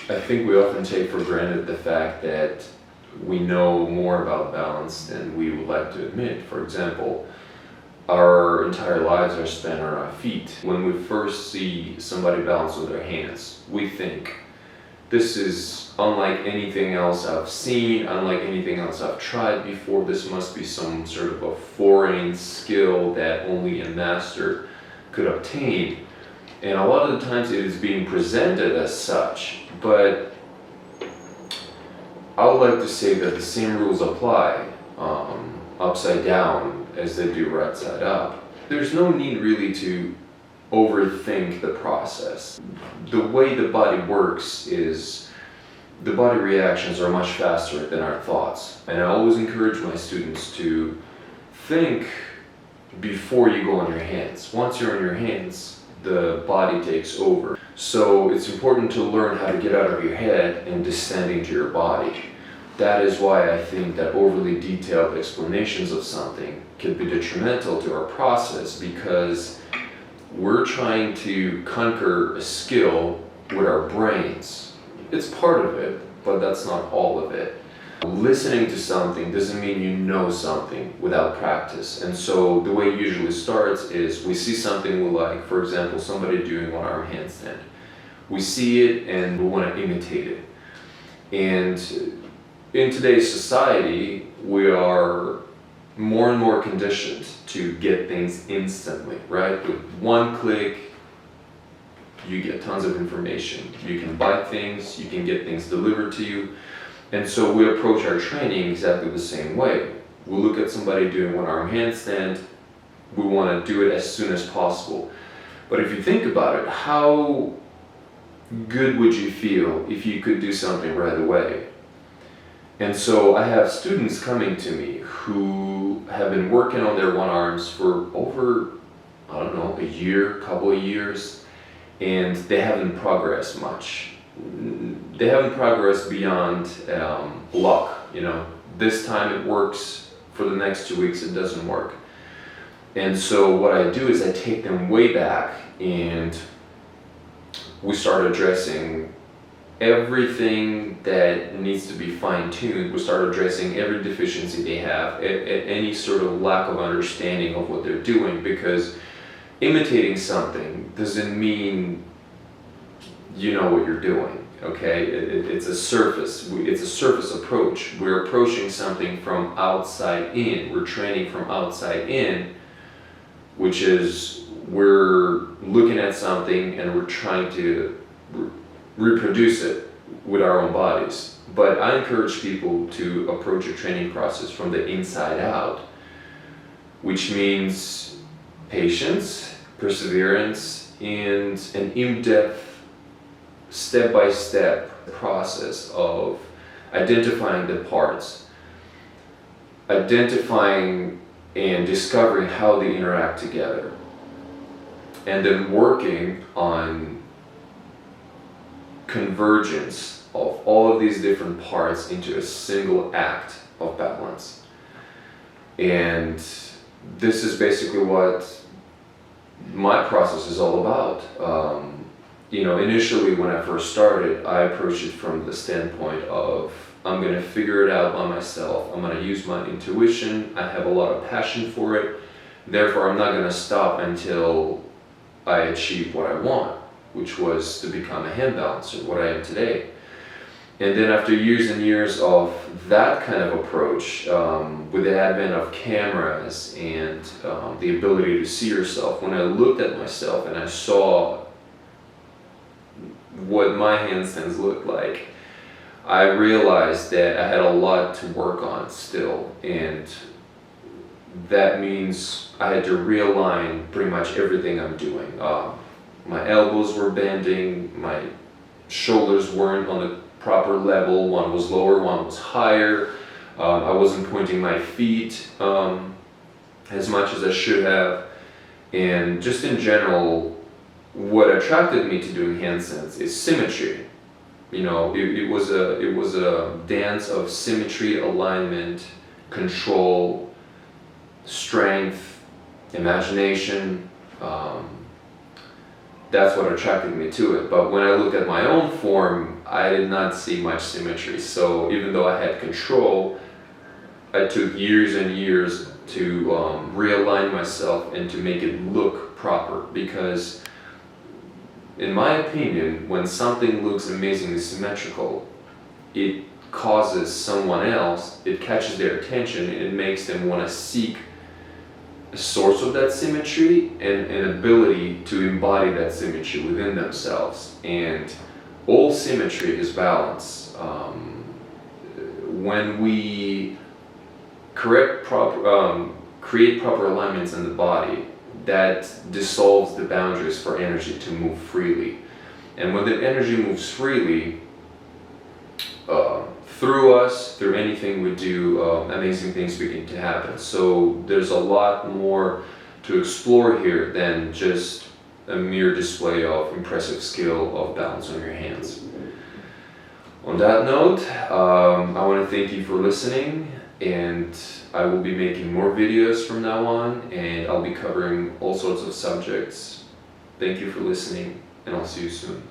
I think we often take for granted the fact that we know more about balance than we would like to admit. For example, our entire lives are spent on our feet. When we first see somebody balance with their hands, we think, this is unlike anything else I've seen, unlike anything else I've tried before. This must be some sort of a foreign skill that only a master could obtain. And a lot of the times it is being presented as such, but I would like to say that the same rules apply upside down as they do right side up. There's no need really to overthink the process. The way the body works is the body reactions are much faster than our thoughts. And I always encourage my students to think before you go on your hands. Once you're on your hands, the body takes over. So it's important to learn how to get out of your head and descend into your body. That is why I think that overly detailed explanations of something can be detrimental to our process, because we're trying to conquer a skill with our brains. It's part of it, but that's not all of it. Listening to something doesn't mean you know something without practice. And so the way it usually starts is we see something we like, for example, somebody doing one arm handstand. We see it and we want to imitate it. And in today's society, we are more and more conditioned to get things instantly, right? With one click, you get tons of information. You can buy things, you can get things delivered to you. And so we approach our training exactly the same way. We look at somebody doing one arm handstand, we want to do it as soon as possible. But if you think about it, how good would you feel if you could do something right away? And so I have students coming to me who have been working on their one arms for over, I don't know, a year, couple of years, and they haven't progressed much. They haven't progressed beyond luck, you know. This time it works, for the next 2 weeks it doesn't work. And so what I do is I take them way back and we start addressing everything that needs to be fine-tuned. We start addressing every deficiency they have, any sort of lack of understanding of what they're doing, because imitating something doesn't mean you know what you're doing, okay? It's a surface approach. We're approaching something from outside in. We're training from outside in, which is we're looking at something and we're trying to reproduce it with our own bodies. But I encourage people to approach a training process from the inside out, which means patience, perseverance, and an in-depth, step-by-step process of identifying the parts, identifying and discovering how they interact together, and then working on convergence of all of these different parts into a single act of balance. And this is basically what my process is all about. Initially when I first started, I approached it from the standpoint of, I'm going to figure it out by myself. I'm going to use my intuition. I have a lot of passion for it. Therefore, I'm not going to stop until I achieve what I want, which was to become a hand balancer, what I am today. And then after years and years of that kind of approach, with the advent of cameras and the ability to see yourself, when I looked at myself and I saw what my handstands looked like, I realized that I had a lot to work on still, and that means I had to realign pretty much everything I'm doing. My elbows were bending, my shoulders weren't on the proper level, one was lower, one was higher. I wasn't pointing my feet as much as I should have. And just in general, what attracted me to doing handstands is symmetry. It was a dance of symmetry, alignment, control, strength, imagination, that's what attracted me to it. But when I looked at my own form, I did not see much symmetry. So even though I had control, I took years and years to realign myself and to make it look proper. Because in my opinion, when something looks amazingly symmetrical, it causes someone else, it catches their attention, and it makes them want to seek a source of that symmetry and an ability to embody that symmetry within themselves. And all symmetry is balance. When we create proper alignments in the body, that dissolves the boundaries for energy to move freely. And when the energy moves freely, through us, through anything we do, amazing things begin to happen. So there's a lot more to explore here than just a mere display of impressive skill of balance on your hands. On that note, I want to thank you for listening, and I will be making more videos from now on, and I'll be covering all sorts of subjects. Thank you for listening, and I'll see you soon.